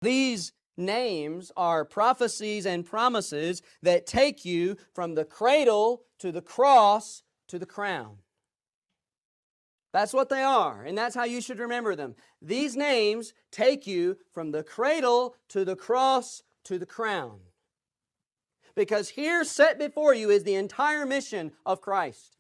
These names are prophecies and promises that take you from the cradle to the cross to the crown. That's what they are, and that's how you should remember them. These names take you from the cradle to the cross to the crown. Because here set before you is the entire mission of Christ.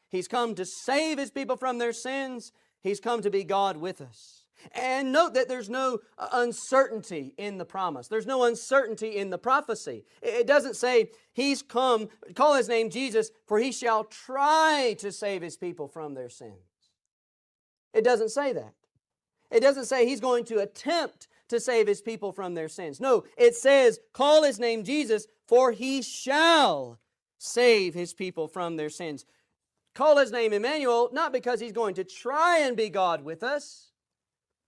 He's come to save His people from their sins. He's come to be God with us. And note that there's no uncertainty in the promise. There's no uncertainty in the prophecy. It doesn't say He's come, call His name Jesus, for He shall try to save His people from their sins. It doesn't say that. It doesn't say He's going to attempt to save His people from their sins. No, it says, call His name Jesus, for He shall save His people from their sins. Call His name Emmanuel, not because He's going to try and be God with us,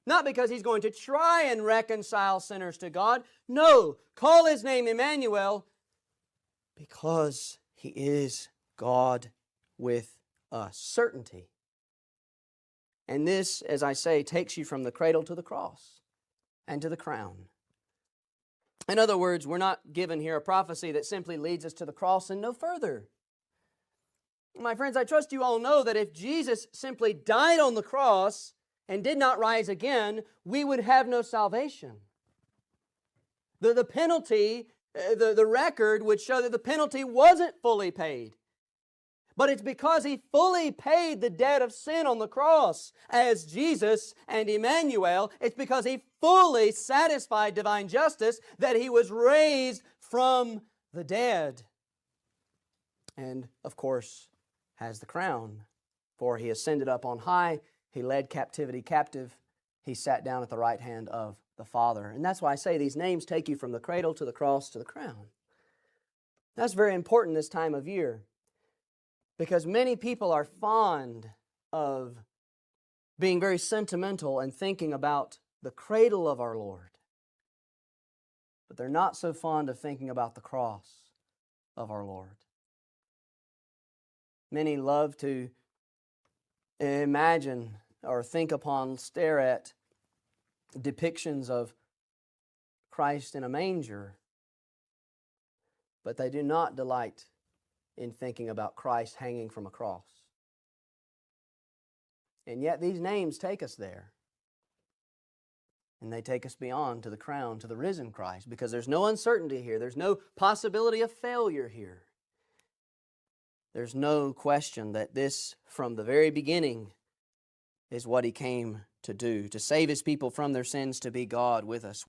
not because He's going to try and reconcile sinners to God. No, call His name Emmanuel because He is God with us. Certainty. And this, as I say, takes you from the cradle to the cross and to the crown. In other words, we're not given here a prophecy that simply leads us to the cross and no further. My friends, I trust you all know that if Jesus simply died on the cross and did not rise again, we would have no salvation. The penalty, the record would show that the penalty wasn't fully paid. But it's because He fully paid the debt of sin on the cross as Jesus and Emmanuel. It's because He fully satisfied divine justice that He was raised from the dead. And, of course, has the crown. For He ascended up on high. He led captivity captive. He sat down at the right hand of the Father. And that's why I say these names take you from the cradle to the cross to the crown. That's very important this time of year. Because many people are fond of being very sentimental and thinking about the cradle of our Lord. But they're not so fond of thinking about the cross of our Lord. Many love to imagine or think upon, stare at depictions of Christ in a manger, but they do not delight in thinking about Christ hanging from a cross. And yet these names take us there. And they take us beyond to the crown, to the risen Christ, because there's no uncertainty here. There's no possibility of failure here. There's no question that this, from the very beginning, is what He came to do, to save His people from their sins, to be God with us.